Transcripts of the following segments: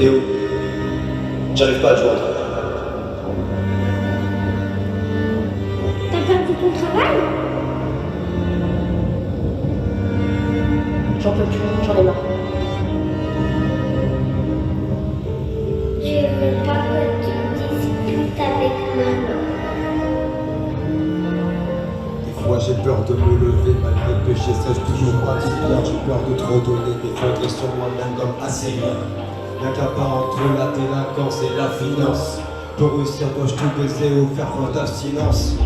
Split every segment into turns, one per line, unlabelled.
T'es où? J'arrive pas à te joindre.
T'as perdu ton travail?
J'en peux plus, j'en ai marre.
Je veux pas que tu discutes avec maman.
Des fois j'ai peur de me lever, malgré le péché serais-je toujours praticien. J'ai peur de trop donner, m'effondrer sur moi-même comme assyrien. Y'a qu'un pas entre la délinquance et la finance. Pour réussir dois-je tout baiser ou faire preuve d'abstinence?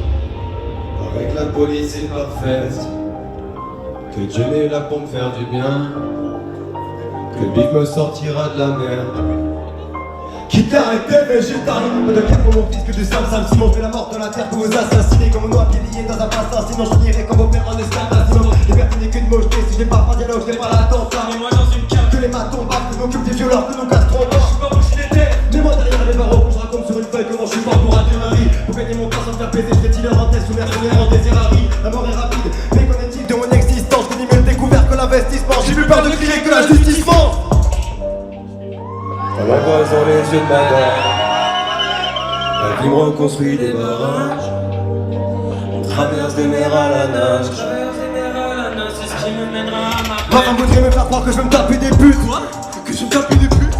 Paraît que la police est parfaite, que Dieu n'est là pour me faire du bien, que le bif me sortira de la merde. Quitte à arrêter végétarien, pas de guerre pour mon fils que du Sam Simon, je fais la mort de la terre pour vous assassiner comme un oie pied lié dans un bassin. Sinon je finirai comme vos pères en esclavage. Sinon liberté n'est qu'une mocheté, si je n'ai pas dialogue, je n'ai pas l'attentat. Mais moi dans une cave, que les matons battent, que m'occupent des violeurs, que nous castrons. Je suis pas où je l'étais, mais moi derrière les barreaux, je raconte sur une feuille comment je suis mort pour rater ma vie. Pour gagner mon temps sans me faire baiser, je fais dealer en test ou mercenaire en désirari. La mort est rapide, mais qu'en est-il de mon existence? Je n'ai mieux découvert que l'investissement, j'ai plus peur de crier que la justice ment. Comme la voix dans les yeux de ma mère, la vie me reconstruit des barrages. On traverse des mers à la nage.
C'est ce qui me mènera à ma
Ma femme voudrait me faire croire que je vais me taper des putes. Quoi? Que je vais me taper des putes?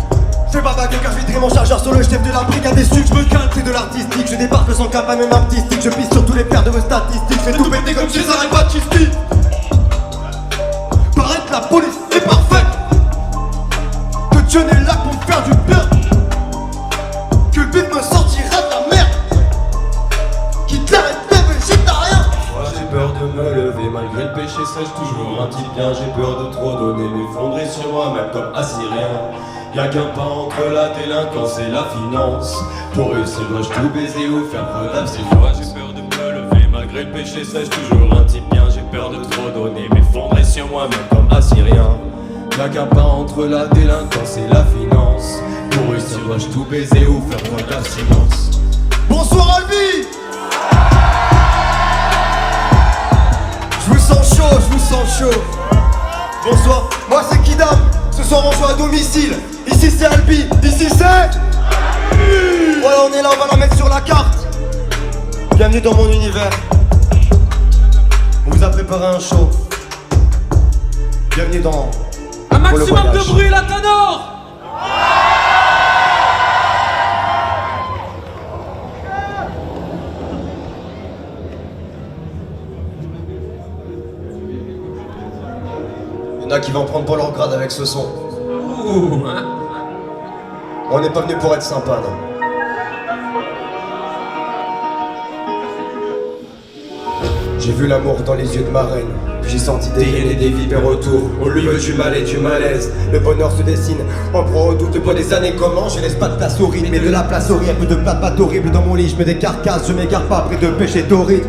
C'est pas baguette car je viderai mon chargeur sur le chef de la brigade des sucres. Je me calme, c'est de l'artistique. Je débarque sans cap à même artistique. Je pisse sur tous les pères de vos statistiques. Je fais tout péter comme César et Batisti. Paraît que la police est parfaite, que Dieu n'est là pour me faire du bien, que le bif me sortira de la merde, qu'il t'arrête d'être végétarien. Moi j'ai peur de me lever, malgré le péché serais-je toujours un petit bien. J'ai peur de trop donner, m'effondrer sur moi-même comme assyrien. Y'a qu'un pas entre la délinquance et la finance. Pour réussir dois-je tout baiser ou faire preuve d'abstinence? Moi j'ai peur de me lever, malgré le péché serais-je toujours un petit bien. J'ai peur de trop donner, m'effondrer sur moi-même comme assyrien. Y'a qu'un pas entre la délinquance et la finance. Pour réussir dois-je tout baiser ou faire preuve d'abstinence? Bonsoir Albi. Je vous sens chaud, je vous sens chaud. Bonsoir, moi c'est Kidam. Ce soir on joue à domicile. Ici c'est Albi, ici c'est... Ouais on est là, on va la mettre sur la carte. Bienvenue dans mon univers. On vous a préparé un show. Bienvenue dans...
Un maximum de bruit, la Tanor!
Il y en a qui vont prendre pour leur grade avec ce son.
Ouh, hein?
On n'est pas venu pour être sympa, non. J'ai vu l'amour dans les yeux de ma reine. J'ai senti des hyènes et des vipères autour. On lui veut du mal et du malaise. Le bonheur se dessine en proie au doute. Depuis des années comment je laisse pas de place au rythme, mais de la place au rire. Un peu de plate pâte horrible dans mon lit. Je mets des carcasses, je m'égare pas près de péché torride.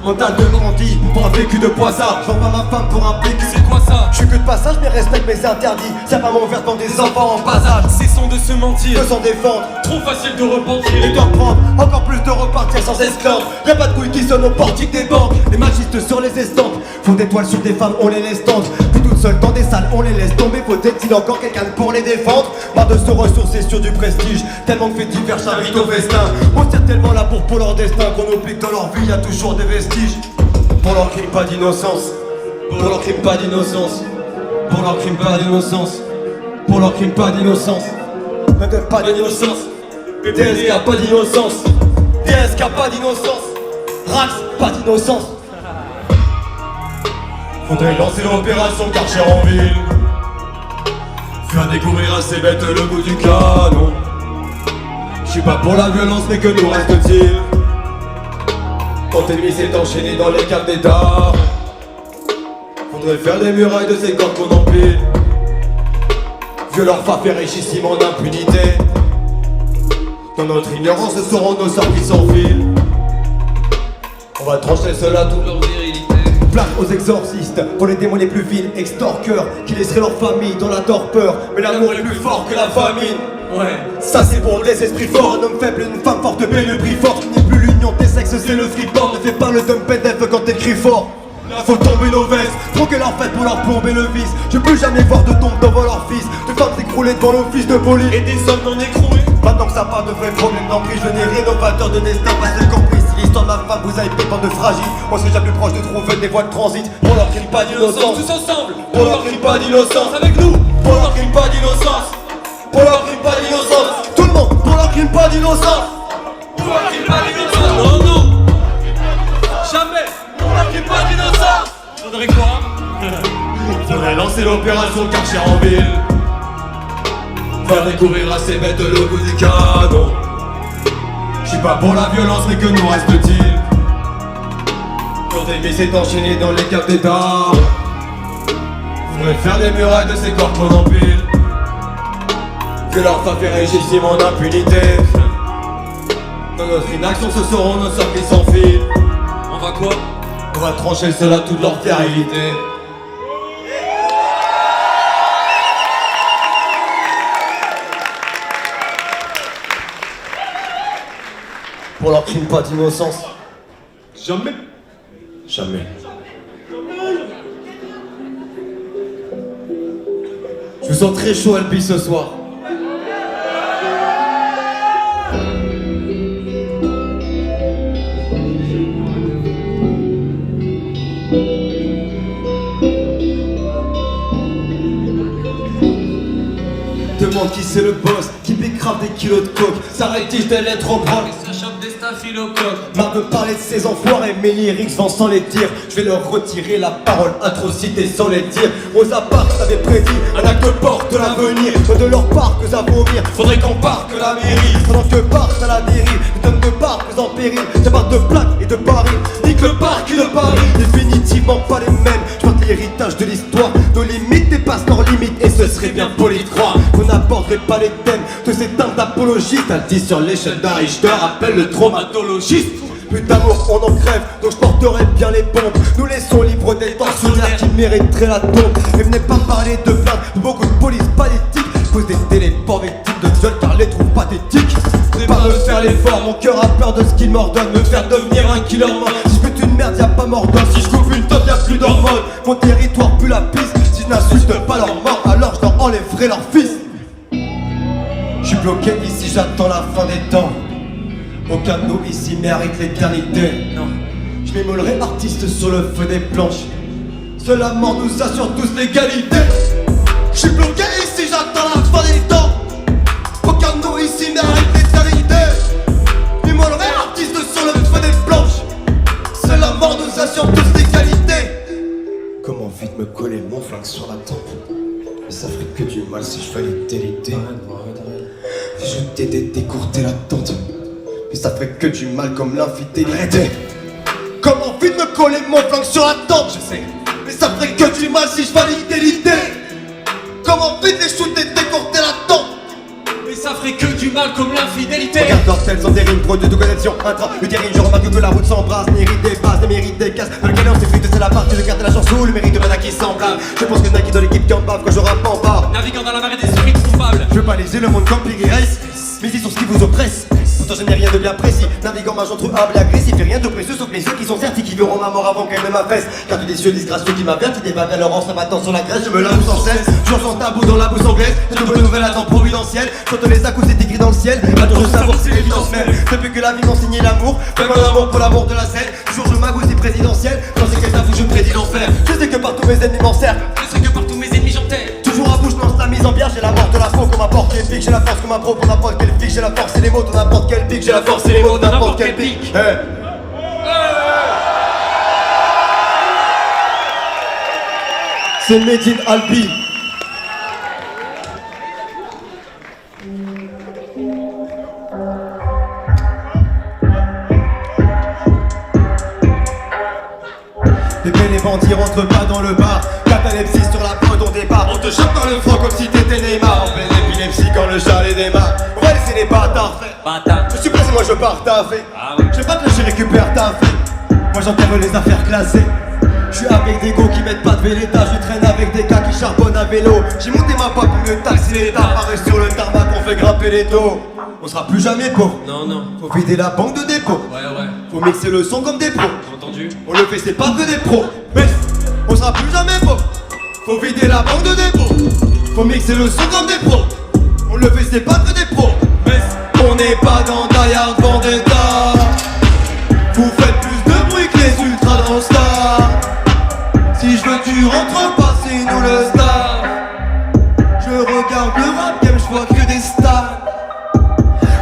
Mental de bandit pour un vécu de poissard. J'en pas ma femme pour un vécu.
C'est quoi ça?
Je suis que de passage mais respecte mes interdits. C'est pas mon verre dans des enfants en bas âge.
Cessons de se mentir.
De s'en défendre
Trop facile de repentir.
et de reprendre encore plus de repartir sans esclandre. Y'a pas de couilles qui sonnent au portique des banques. Les machistes sur les estampes font des toiles sur des femmes, on les laisse tendre. Puis toutes seules dans des salles, on les laisse tomber. Faut-il encore quelqu'un pour les défendre? Marre de se ressourcer sur du prestige. Tellement de faits divers s'invitent au festin. On tire tellement la bourre pour leur destin qu'on oublie que dans leur vie y'a toujours des vestiges. Pour leur crime pas d'innocence. Pour leur crime pas d'innocence. Pour leur crime pas d'innocence. Pour leur crime pas d'innocence. Pas d'innocence. DSK pas d'innocence. DSK pas d'innocence. Rax pas d'innocence. Faudrait lancer l'opération Karcher en ville. Faire découvrir à ces bêtes le goût du canon. J'suis pas pour la violence mais que nous reste-t-il? Quand ennemi s'est enchaîné dans les caves d'état. Faudrait faire des murailles de ces corps qu'on empile. Violeurs fa fait richissime en impunité. Dans notre ignorance ce seront nos sorts qui s'enfilent. On va trancher cela toute leur virilité. Place aux exorcistes, pour les démons les plus vils, extorqueurs, qui laisseraient leur famille dans la torpeur. Mais l'amour est plus fort que la famine.
Ouais.
Ça c'est pour les esprits forts, un homme faible, une femme forte, paie le prix fort. N'est plus l'union des sexes, c'est le freeport. Ne fais pas le dump PDF quand t'écris fort. Faut tomber nos vestes, troquer leur fête pour leur plomber le vice. Je peux jamais voir de tombe devant leur fils. De femmes frôler devant l'office de police.
Et des hommes non écroués.
Maintenant que ça part de vrais problèmes d'emprise, je n'ai rénovateur de destin, pas seul compris. Si l'histoire de ma femme vous a été tant de fragile, on serait déjà plus proche de trouver des voies de transit. Pour leur crime pas d'innocence,
Tous ensemble.
pour leur crime pas d'innocence,
Avec nous.
pour leur crime pas d'innocence, pour leur crime pas d'innocence. Tout le monde, pour leur crime pas d'innocence.
Non, non. Jamais. On n'a fait pas d'innocence. Faudrait quoi?
Faudrait lancer l'opération Karcher en ville. Faire découvrir à ces bêtes le goût du canon. J'suis pas pour la violence, mais que nous reste-t-il quand Davis s'est enchaîné dans les caves d'état? Faudrait faire des murailles de ces corps qu'on empile. Que leur fait régissime en impunité. Dans notre inaction, ce seront nos sœurs qui s'enfilent.
On va quoi?
On va trancher cela toute leur virilité. Pour leur crime pas d'innocence.
Jamais.
Jamais. Je vous sens très chaud Albi ce soir. Demande qui c'est le boss, qui bécrave des kilos de coke. S'arrête-t-il de l'être au bras?
Ça chope des staphylocoques.
Marre de parler de ces enfoirés, mes lyrics vont sans les dire. Je vais leur retirer la parole, atrocité sans les dire. Rosa Parks avait prédit un acte porte de l'avenir. De leur parc à vomir, faudrait qu'on parque la mairie. Pendant que partent à la dérive, les hommes de parcs en péril. Ça part de plaques et de barils, nique le parc de Paris. Définitivement pas les mêmes, je parle de l'héritage de l'histoire. Nos limites dépassent leurs limites et ce serait bien poli de croire qu'on n'aborderait pas les thèmes de ces termes d'apologie. T'as dit sur l'échelle d'un Richter, appelle le traumatologiste. Plus d'amour, on en crève, donc je porterai bien les bombes. Nous laissons libre des tensionnaires qui mériteraient la tombe. Et venez pas parler de plainte, beaucoup de police pas d'éthique. Cause des téléports victimes de viol car les trouve pathétiques. Pas me faire l'effort, mon cœur a peur de ce qu'il m'ordonne. Me faire devenir un killer mort. Si je pète une merde, y'a pas mort d'homme. Si je coupe une top, y'a plus d'hormones. Mon territoire pue la piste. Si je n'insulte pas leur mort, alors je leur enlèverai leur fils. Je suis bloqué ici, j'attends la fin des temps. Aucun de nous ici mérite l'éternité.
Non.
Je m'émolerai artiste sur le feu des planches. Seule la mort nous assure tous l'égalité. Je suis bloqué ici, j'attends la fin des temps. Aucun de nous ici mérite l'éternité. Je m'émolerai artiste sur le feu des planches. Seule la mort nous assure tous l'égalité. Comment vite me coller mon flingue sur la tempe. Mais ça ferait que du mal si je fallait déliter. Si je t'aidais décourter l'attente. Mais ça ferait que du mal comme l'infidélité. Comment vite me coller mon flingue sur la tempe, je sais. Mais ça ferait que du mal si je valide l'idée. Comment vite les shooter, décourter la tempe.
Mais ça ferait que du mal comme l'infidélité.
Regarde d'ortel sans dérive, produit de connexion intra-utérine. Je remarque que la route s'embrasse, mérite des bases, des mérites des casses. Dans le galant, c'est frites, c'est la partie de garde de la chance sous le mérite de Mana qui semblable. Je pense que Nike dans l'équipe qui en bave quand je rappe en bas.
Naviguant dans la marée des esprits coupables.
Je veux baliser le monde comme Piggy Race. Misez sur ce qui vous oppresse. Pourtant je n'ai rien de bien précis. Naviguant majeur trop humble et agressif. Et rien de précieux sauf les ceux qui sont certis qui verront ma mort avant qu'elle ne m'affaisse. Car des cieux disgracieux qui m'avertent, qui débattent leur en m'attend sur la graisse. Je me lave sans cesse. Je sens tabou dans la bouche anglaise. Je veux nouvelle attend providentielle. Quand les à-coups c'est écrit dans le ciel. Attends de savoir c'est l'évidence même. Depuis que la vie m'enseignait l'amour. Fais mon amour pour l'amour de la scène. Toujours je m'agousse présidentielle. Quand c'est qu'elle t'avoue je prédis l'enfer. Je sais que partout mes ennemis m'encerclent.
Je sais que partout mes ennemis j'enterre.
Toujours à bouche, lance la mise en bière, j'ai la mort de la peau comme n'importe quel pic, j'ai la force comme un pro pour n'importe quel pic, j'ai la force et les mots dans n'importe quel pic, j'ai la force et les mots dans n'importe quel pic. C'est Made in Albi. Les bandits rentrent pas dans le bar. Catalepsie sur la prod on départ. On te chope dans le front comme si t'étais Neymar. En pleine épilepsie quand le chalet démarre. On va laisser les bâtards faire.
Bâtard.
Je suis pressé, moi je pars taffer.
Ah oui.
Je vais pas te lâcher, récupère ta fée. Moi j'enterre les affaires classées. Je suis avec des gos qui mettent pas de véléta. Je traîne avec des gars qui charbonnent à vélo. J'ai monté ma pote pour mieux taxer l'État. Pareil sur le tarmac on fait grimper les taux. On sera plus jamais pauvre.
Non, non.
Faut vider la banque de dépôt.
Ouais, ouais.
Faut mixer le son comme des pros.
J'ai entendu.
On le fait, c'est pas que des pros. Mais on sera plus jamais pauvre. Faut vider la banque de dépôt. Faut mixer le son comme des pros. On le fait, c'est pas que des pros.
Mais
On n'est pas dans Die Hard Vendetta. Vous faites plus de bruit que les ultras dans le stade. Si je veux tu rentres pas, c'est nous le stade. Je regarde le rap game, je vois que des stars.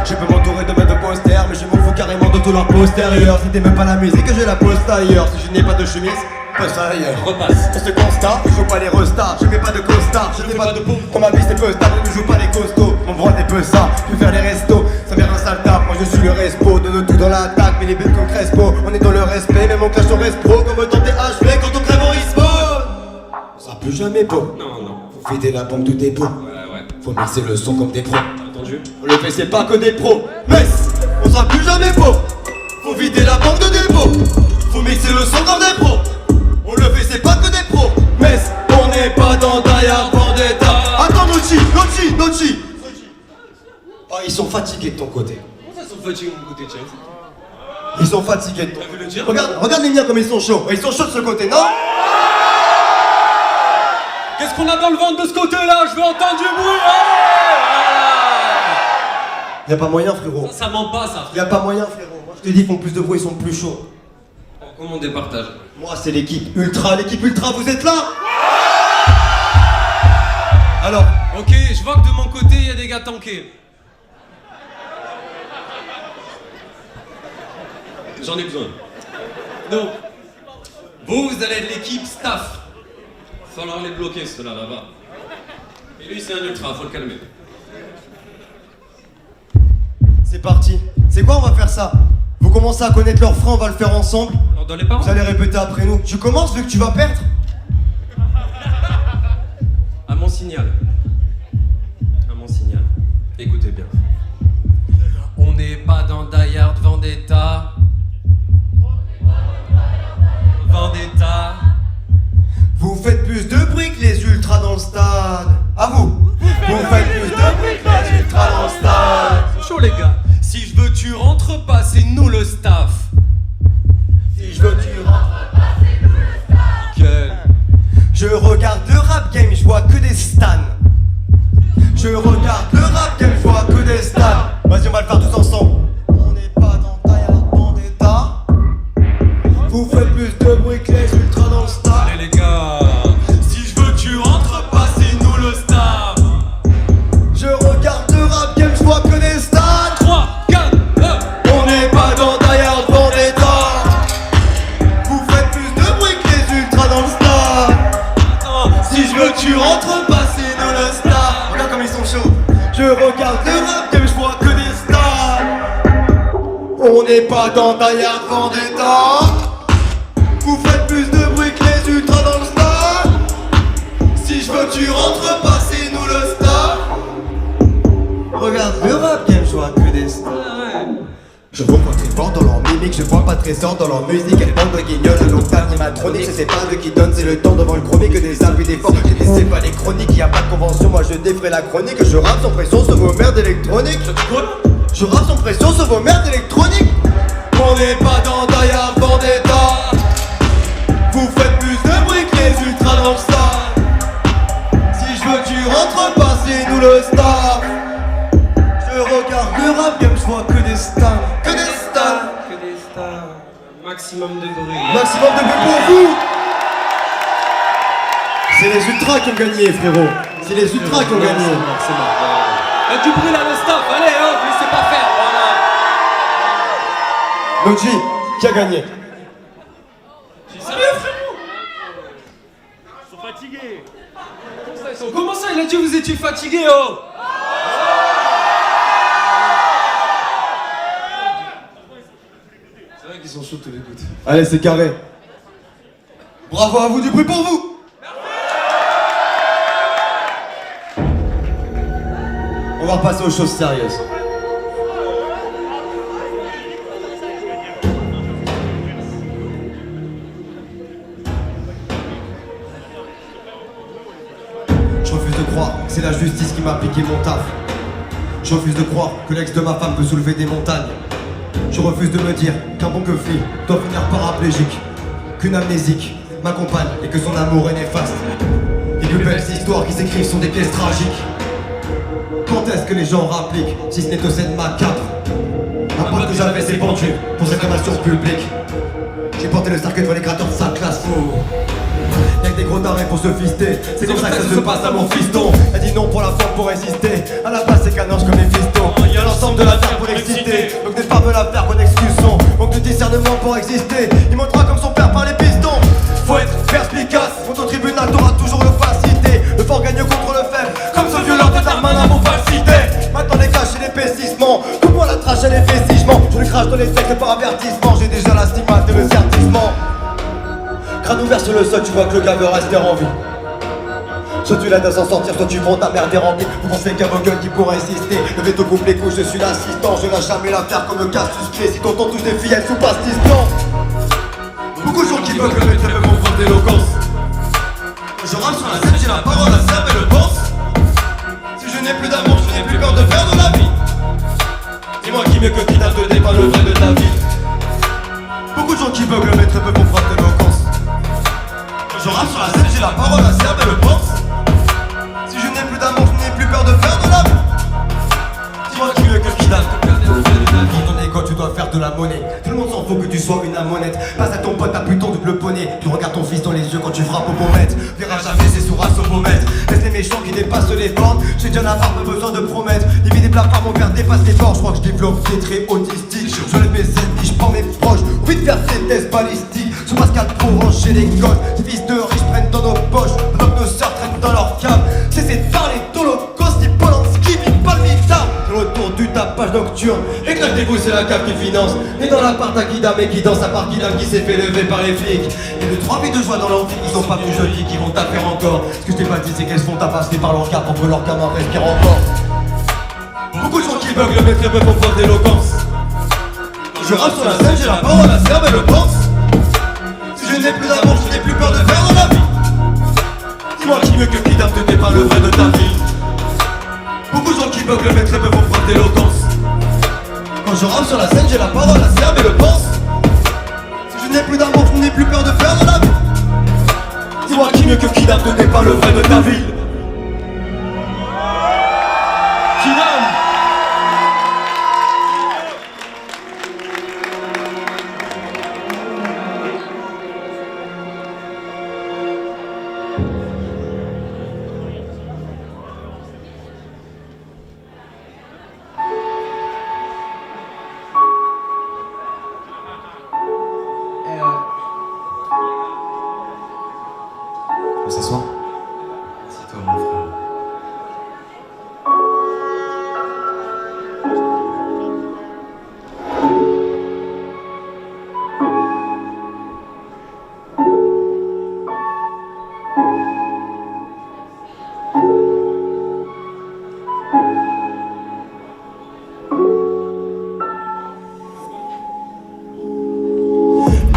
Je peux m'entourer de mecs de posters, mais je m'en fous carrément de tout leur postérieur. C'était même pas la musique que je la poste ailleurs. Si je n'ai pas de chemise, poste ailleurs.
repasse.
Sur ce constat, je joue pas les restarts, je mets pas de costard, je fais pas de pompe. Quand ma vie c'est peu stable, je ne joue pas les costauds. Mon bras est peu ça, je peux faire les restos, ça vient un sale tap. Moi je suis le respo, donne tout dans l'attaque, mais les bêtes comme Crespo. On est dans le respect, même on clash on reste pro. Comme dans tes HV, quand on crève on respawn. On sera plus jamais beau.
Non, non.
Faut vider la bombe, tout est beau.
Ouais.
Faut mixer le son comme des pros.
Entendu.
On le fait, c'est pas que des pros. Mais on sera plus jamais beau. Faut vider la banque de dépôt. Faut mixer le son comme des pros. On le fait, c'est pas que des pros. Mais on n'est pas dans Die Hard Vendetta. Attends, Noti. Oh, ils sont fatigués de ton côté.
Comment ça sont fatigués de mon côté, Chef?
Ils sont fatigués de ton
T'as vu le dire?
Regarde les miens comme ils sont chauds. Ils sont chauds de ce côté, non?
Qu'est-ce qu'on a dans le ventre de ce côté-là? Je veux entendre du bruit.
Y'a pas moyen, frérot.
Ça ment pas, ça.
Y'a pas moyen, frérot. Moi, je te dis, ils font plus de bruit, ils sont plus chauds.
Comment on départage?
Moi, c'est l'équipe Ultra. L'équipe Ultra, vous êtes là? Alors,
Ok, je vois que de mon côté, il y a des gars tankés. J'en ai besoin. Donc, vous allez être l'équipe staff. Falloir les bloquer, ceux-là, là-bas. Et lui, c'est un ultra, faut le calmer.
c'est parti. C'est quoi, on va faire ça? Vous commencez à connaître leurs freins, on va le faire ensemble.
Alors, dans les paroles.
Vous allez répéter après nous. Tu commences vu que tu vas perdre?
À mon signal. À mon signal. Écoutez bien. On n'est pas dans Die Hard Vendetta. Vendetta.
Vous faites plus de bruit que les ultras dans le stade. À vous. Vous faites plus de bruit que les ultras dans le stade.
C'est chaud, les gars. Si je veux, tu rentres pas, c'est nous le staff.
Si je veux, tu rentres pas, c'est nous le stade.
Quel.
Je regarde le rap game, je vois que des stans. Je regarde le rap game, je vois que des stans. Vas-y, on va le faire tous ensemble. On n'est pas dans Die Hard Vendetta. Vous faites plus de bruit que les ultras dans le stade.
Allez, les gars. Si je veux, tu rentres pas, c'est nous le staff.
Je regarde le rap game, je vois que des stans.
3, 4, 1.
On n'est pas dans Die Hard Vendetta. Vous faites plus de bruit que les ultras dans le stade. Si je veux, tu rentres pas, c'est nous le stade. Regarde comme ils sont chauds. Je regarde le rap game, je vois que des stars. On n'est pas dans Die Hard Vendetta. Vous faites plus de bruit que les ultras dans le stade. Si je veux, tu rentres pas, c'est nous le stade. Regarde le rap game, je vois que des stars. Je vois pas très fort dans leur mimique, je vois pas très fort dans leur musique. Elle bande de guignols, de l'octave animatronique. Je sais pas de qui donne, c'est le temps devant le chronique. Que des alpes et des forts, c'est pas les chroniques. Y a pas de convention, moi je défrais la chronique. Je rappe sans pression sur vos merdes électroniques. Je rappe sans pression sur vos merdes électroniques. On n'est pas dans Die Hard Vendetta. Vous faites plus de bruit que les ultras dans le stade. Si je veux, tu rentres pas, c'est nous le staff. Je regarde le rap game, je vois que des stars. Que des stars.
Que des stars. Maximum de bruit.
Maximum de bruit pour vous. C'est les ultras qui ont gagné, frérot. C'est les ultras qui ont gagné.
C'est mort. Y'a du bruit là, le staff. Allez, hop, laissez pas faire. Voilà.
Noji, qui a gagné?
Sérieux, frérot? Ils sont fatigués. Comment ça, il a dit vous étiez fatigués, oh? C'est vrai qu'ils sont chauds tous les deux.
Allez, c'est carré. Bravo à vous, du bruit pour vous. On va repasser aux choses sérieuses. Je refuse de croire que c'est la justice qui m'a piqué mon taf. Je refuse de croire que l'ex de ma femme peut soulever des montagnes. Je refuse de me dire qu'un bon keufli doit finir paraplégique, qu'une amnésique m'accompagne et que son amour est néfaste. Les plus belles histoires qui s'écrivent sont des pièces tragiques. Quand Quand est-ce que les gens rappliquent, si ce n'est aux scènes macabres? À part que j'avais ces pendules pour réclamation publique. J'ai porté le cercueil devant les créateurs de sa classe. Y'a que des gros tarés pour se fister. C'est comme ça que ça se passe à mon fiston. Elle dit non pour la forme pour résister. À la base c'est qu'un ange comme les fistons. Y'a l'ensemble de la terre pour l'exciter. Donc n'est pas me la faire, bonne excuse son. Manque de discernement pour exister. Il montera comme son père par les pistons. Faut être perspicace. Contre au tribunal t'auras toujours l'opacité. Le fort gagne contre le faible. Comme ce violeur de Darmanin pour falsité. Maintenant les caches et l'épaississement. Coupe-moi la trash et les vestigements. Je le crache dans les textes par avertissement. J'ai déjà la stigmate et le certissement. Crâne ouvert sur le sol, tu vois que le gars veut rester en vie. Soit tu l'aides à s'en sortir, soit tu vends ta merde est remplie. Vous pensez qu'un vos gueules qui pourra résister. Le veto coupe les couches, je suis l'assistant. Je lâche jamais l'affaire comme le Cassius Clay. Si tonton touche des filles, elles sont pas beaucoup de gens qui veulent que le maître me montre d'éloquence. Je rame sur la scène, j'ai la parole, la serve et le pense. Si je n'ai plus d'amour, je n'ai plus peur de perdre la vie. Dis-moi qui mieux que qui n'a te débat le vrai de ta vie. Beaucoup de gens qui veulent que le maître me montre d'éloquence. Je rame sur la scène, j'ai la parole, la serve et le pense. Si je n'ai plus d'amour, je n'ai plus peur de perdre la vie. Dis-moi qui mieux que qui n'a te perdre le vrai de ta vie. Dans ton égo, tu dois faire de la monnaie. Tout le monde s'en fout que tu sois une amonette. Passe à ton pote, t'as plus ton double poney. Tu regardes ton fils dans les yeux quand tu frappes au bon maître. Verra jamais ses sourds à ce beau maître. Laisse les méchants qui dépassent les bornes. J'ai déjà la barre, pas besoin de promettre. Limite des placards, mon père dépasse les bords. Je crois que je développe des traits autistiques. Je lève mes ennemis, je prends mes proches. Envie de faire des tests balistiques. Sous Pascal pour ranger les codes. Ces fils de riches prennent dans nos poches. Pendant que nos sœurs traînent dans leur cave. Cessez de parler d'Holocauste, ni Polanski, ni Palmita. Autour du tapage nocturne. Éclatez-vous, c'est la cave qui finance. Et dans l'appart à Guidam et qui danse à part Guidam qui s'est fait lever par les flics. Et de 3 vies de joie dans l'amphi, ils ont pas plus joli qu'ils vont taper encore. Ce que je t'ai pas dit, c'est qu'elles se font tabasser par leur gars pour que leur gamin respire encore. Beaucoup de gens qui veulent le maître me font preuve d'éloquence. Je rappe sur la scène, j'ai la parole, la serve et le pense. Si je n'ai plus d'amour, je n'ai plus peur de perdre la vie. Dis-moi qui mieux que Guidam te dépeint le vrai de ta vie. Beaucoup de gens qui veulent le maître me font preuve d'éloquence. Quand je rappe sur la scène, j'ai la parole, la serve et le pense. Si je n'ai plus d'amour, je n'ai plus peur de perdre la vie. Dis-moi qui mieux que Kidam te dépeint le vrai de ta ville. Kidam.
On s'assoit.
C'est toi mon frère.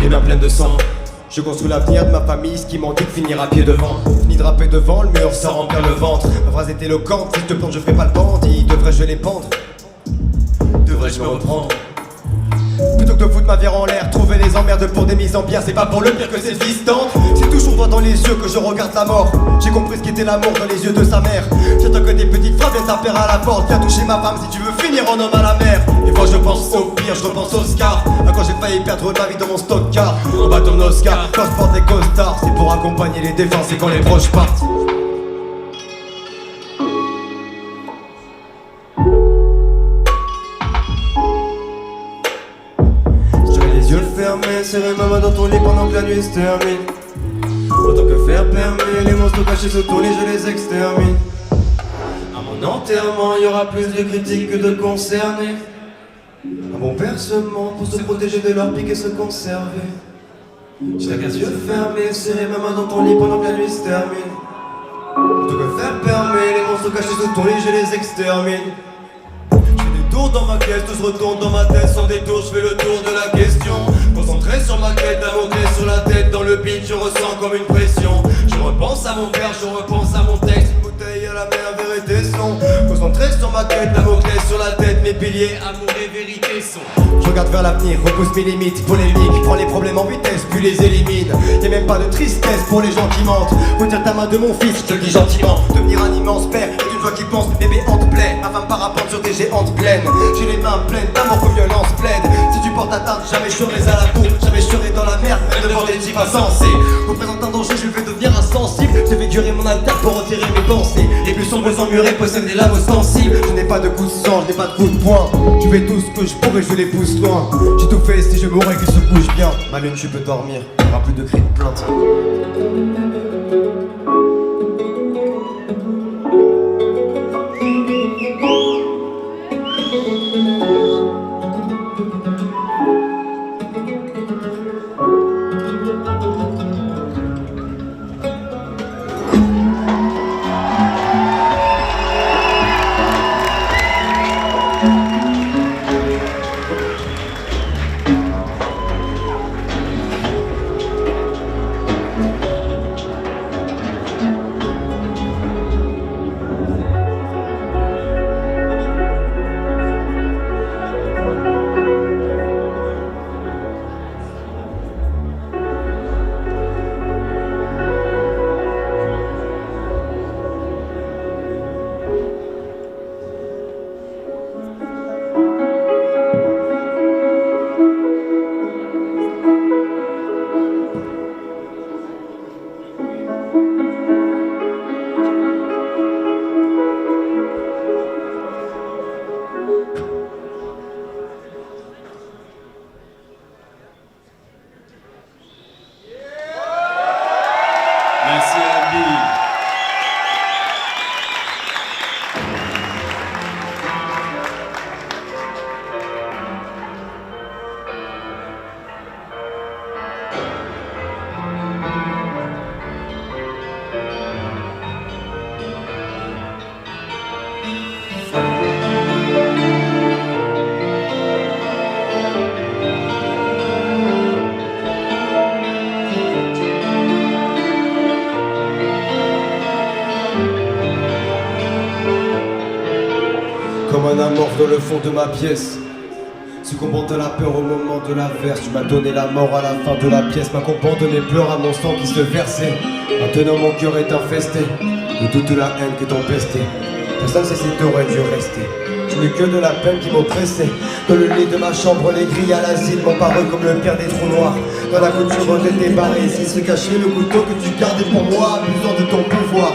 Les mains pleines de sang. Je construis l'avenir de ma famille, ce qui manquait de finir à pied devant. Ni drapé devant, le mur sans remplir le ventre. Ma phrase est éloquente, si je te plante je ferai pas le bandit. Devrais-je les pendre? Devrais-je me reprendre? Plutôt que de foutre ma bière en l'air, trouver les emmerdes pour des mises en bière, c'est pas pour le pire que cette vie se tente. C'est toujours droit dans les yeux que je regarde la mort. J'ai compris ce qu'était l'amour dans les yeux de sa mère. J'attends que des petites phrases viennent taper à la porte. Viens toucher ma femme si tu veux finir en homme à la mer. Des fois je pense au pire, je repense au Oscar. Quand j'ai failli perdre ma vie dans mon stock car en bâton Oscar, quand je porte des costards, c'est pour accompagner les défenses et quand les proches partent. Yeux fermés, serrer ma main dans ton lit pendant que la nuit se termine. Autant que faire permet, les monstres cachés sous ton lit, je les extermine. À mon enterrement, il y aura plus de critiques que de concernés. Un bon percement pour se protéger de leurs piques et se conserver. J'ai les yeux fermés, serrer ma main dans ton lit pendant que la nuit se termine. Autant que faire permet, les monstres cachés sous ton lit, je les extermine. Dans ma caisse, tout se retourne dans ma tête sans détour, je fais le tour de la question. Concentré sur ma quête, un mot-clé sur la tête, dans le beat je ressens comme une pression. Je repense à mon père, je repense à mon texte, une bouteille à la mer, vérité son. Concentré sur ma quête, un mot-clé sur la tête, mes piliers, amour et vérité sont. Je regarde vers l'avenir, repousse mes limites, polémique, prends les problèmes en vitesse, puis les élimine. Y'a même pas de tristesse pour les gens qui mentent. Retire ta main de mon fils, je te le dis gentiment, devenir un immense père est une toi qui penses bébé en te plaît. Ma femme parapente sur des géantes plaines. J'ai les mains pleines d'amour que violence plaide. Si tu portes atteinte, jamais je serai à la boue. Jamais je serai dans la merde, même devant des types insensés. Représente un danger, je vais devenir insensible. J'ai fait durer mon alter pour retirer mes pensées. Les plus sombres emmurés possèdent des lames sensibles. Je n'ai pas de coup de sang, je n'ai pas de coup de poing. Tu fais tout ce que je pourrais, je les pousse loin. J'ai tout fait, si je mourrais qu'il se couche bien. Ma lune, tu peux dormir, il n'y aura plus de cris de plainte.
Merci Abby.
Comme un amorphe dans le fond de ma pièce, succombant à la peur au moment de l'averse. Tu m'as donné la mort à la fin de la pièce, m'accompagnant de mes pleurs à mon sang qui se versait. Maintenant mon cœur est infesté de toute la haine que t'empestait. Personne sait si t'aurais dû rester. Je n'ai que de la peine qui m'oppressait. Dans le lit de ma chambre, les grilles à l'asile m'ont paru comme le père des trous noirs. Dans la couture t'étais barré, ici se cachait le couteau que tu gardais pour moi, abusant de ton pouvoir.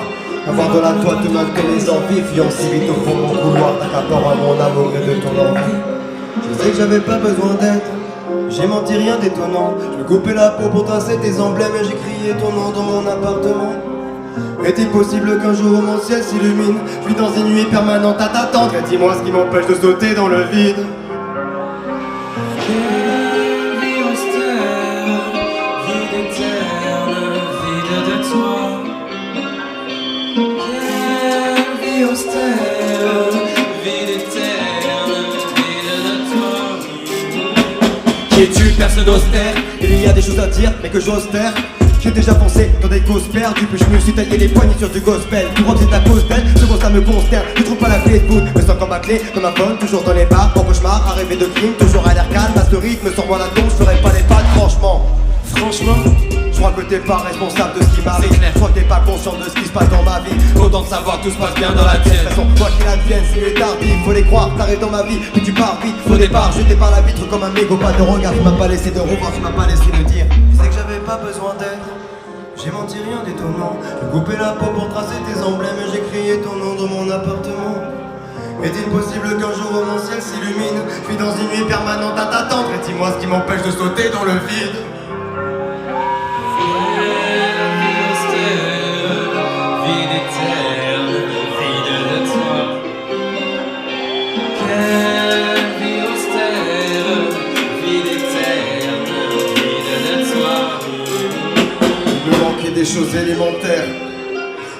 Avoir dans la toile te maintenir les envies, fuyant si vite au fond de mon couloir, t'accaparant à mon amour et de ton envie. Je sais que j'avais pas besoin d'aide, j'ai menti, rien d'étonnant. Je me coupais la peau pour tracer tes emblèmes et j'ai crié ton nom dans mon appartement. Est-il possible qu'un jour mon ciel s'illumine? Je vis dans une nuit permanente à t'attendre. Et dis-moi ce qui m'empêche de sauter dans le vide.
Quelle vie austère, vide éterne, vide de toi. Quelle vie austère, vide éterne, vide de toi.
Qui es-tu, personne austère? Il y a des choses à dire, mais que j'ose taire. J'ai déjà foncé dans des causes perdues, puis je me suis taillé les poignets sur du gospel. Tout rempli c'est à cause d'elle, ce ça me consterne. Je trouve pas la clé de voûte, me sens comme ma clé, comme ma phone, toujours dans les bars, en cauchemar, à rêver de crime, toujours à l'air calme, à ce rythme, sans moi la tombe, je ferais pas les pattes, franchement. Je crois que t'es pas responsable de ce qui m'arrive. Je crois que t'es pas conscient de ce qui se passe dans ma vie. Autant de savoir que tout se passe bien dans la tienne. De toute façon, quoi qu'il advienne, c'est mieux tardif. Faut les croire, t'arrives dans ma vie, puis tu pars vite. Au départ, jeté par la vitre comme un mégot, pas de regard. Tu m'as pas laissé de revoir, tu m'as pas laissé de dire. Tu sais que j'avais pas besoin d'aide. J'ai menti, rien d'étonnant. J'ai coupé la peau pour tracer tes emblèmes et j'ai crié ton nom dans mon appartement. Est-il possible qu'un jour mon ciel s'illumine? Je suis dans une nuit permanente à t'attendre. Et dis-moi ce qui m'empêche de sauter dans le vide.
Vide éterne, vide de toi. Quelle vie austère, vide éterne, vide de toi.
Il me manquait des choses élémentaires.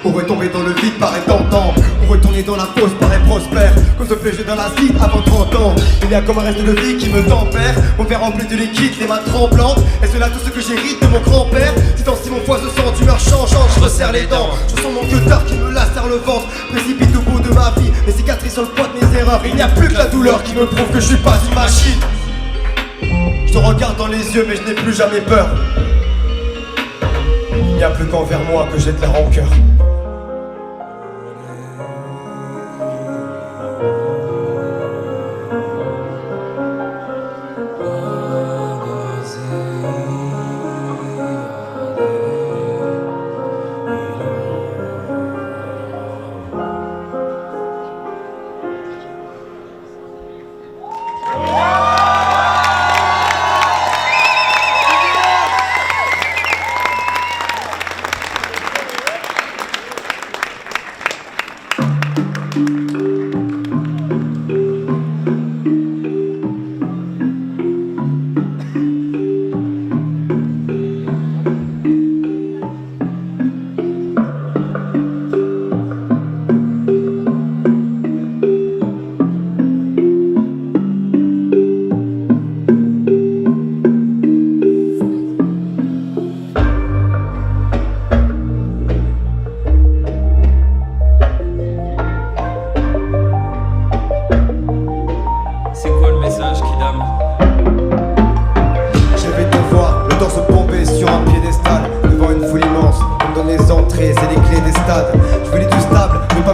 On retomber dans le vide paraît tentant. On retourner dans la fosse paraît prospère. Comme ce fléché dans l'acide avant 30 ans. Il y a comme un reste de vie qui me tempère. Mon verre rempli de liquide, les mains tremblantes. Est-ce là tout ce que j'hérite de mon grand-père? C'est ainsi mon foie se sent d'humeur changeante. Je resserre les dents, je sens mon gueutard qui me lacère le ventre. Précipite au bout de ma vie, mes cicatrices sur le poids de mes erreurs. Il n'y a plus que la douleur qui me prouve que je suis pas une machine. Je te regarde dans les yeux mais je n'ai plus jamais peur. Il n'y a plus qu'envers moi que j'ai de la rancœur.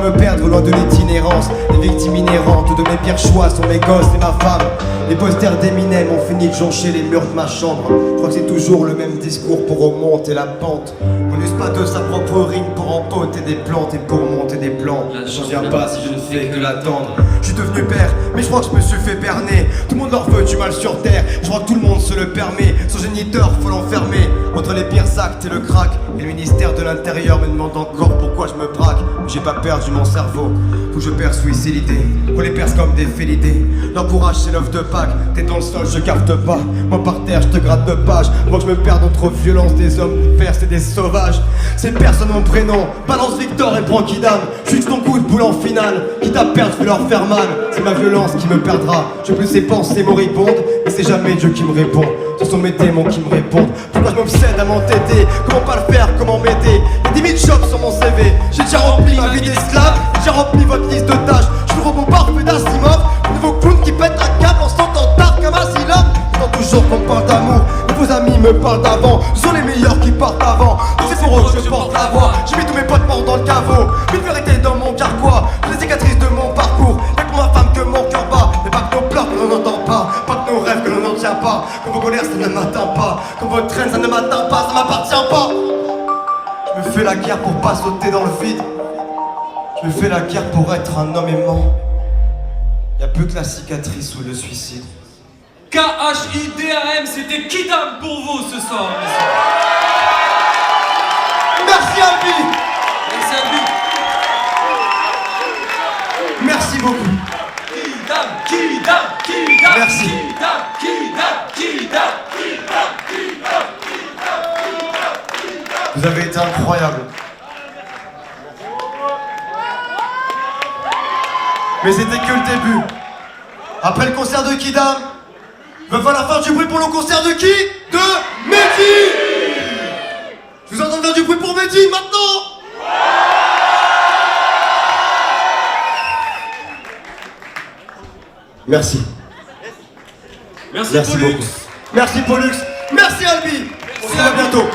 me perdre loin de l'itinérance. Les victimes inhérentes de mes pires choix sont mes gosses et ma femme. Les posters d'Eminem ont fini de joncher les murs de ma chambre. Je crois que c'est toujours le même discours pour remonter la pente. On n'use pas de sa propre rime pour empoter des plantes et pour monter des plans. J'en viens pas si je ne fais que l'attendre. Je suis devenu père, mais je crois que je me suis fait berner. Tout le monde leur veut du mal sur terre, je crois que tout le monde se le permet. Son géniteur, faut l'enfermer. Entre les pires actes et le crack, et le ministère de l'Intérieur me demande encore pourquoi je me braque. J'ai pas perdu mon cerveau, faut que je perce, oui c'est l'idée. On les perce comme des félidés. Leur courage c'est l'œuf de Pâques, t'es dans le sol, je capte pas. Moi par terre, je te gratte de pages. Moi je me perds entre violence des hommes perses et des sauvages. Ces personnes mon prénom, balance Victor et prends Kidam. Je suis ton coup de boule en finale, quitte à perdre, je vais leur faire mal. C'est ma violence qui me perdra, je plus ces pensées moribondes. Mais c'est jamais Dieu qui me répond, ce sont mes démons qui me répondent. Pourquoi je m'obsède à m'entêter, comment pas le faire, comment m'aider. Y'a 10 000 jobs sur mon CV, j'ai déjà rempli ma vie d'esclave. J'ai déjà rempli votre liste de tâches, je suis le robot parfait d'Asimov. Le nouveau clown qui pète un câble en s'entendant tard comme un silence. J'entends toujours qu'on me parle d'amour, mais vos amis me parlent d'avant. Ce sont les meilleurs qui partent avant, donc c'est pour eux que je porte la voix. J'ai mis tous mes potes morts dans le caveau, une vérité dans mon carquois. Les cicatrices de mon parcours, y'a que ma femme que mon cœur bat. Mais pas que nos pleurs que l'on n'entend pas, pas que nos rêves que l'on n'entient pas. Comme vos colères ça ne m'atteint pas, comme votre traîne ça ne m'atteint pas, ça m'appartient pas. Je me fais la guerre pour pas sauter dans le vide. Je me fais la guerre pour être un homme aimant. Y'a plus que la cicatrice ou le suicide.
K-H-I-D-A-M, c'était Kidam pour vous ce soir.
Merci Albi.
Merci à lui.
Merci beaucoup.
Kidam, Kidam, Kidam.
Merci.
Kidam, Kidam, Kidam, Kidam, Kidam.
Vous avez été incroyables. Mais c'était que le début. Après le concert de Kidam, va falloir faire du bruit pour le concert de qui? De Mehdi. Je vous entends faire du bruit pour Mehdi maintenant. Merci.
Merci,
Merci
Pollux.
beaucoup. Merci Pollux. Merci Albi. On se voit bientôt.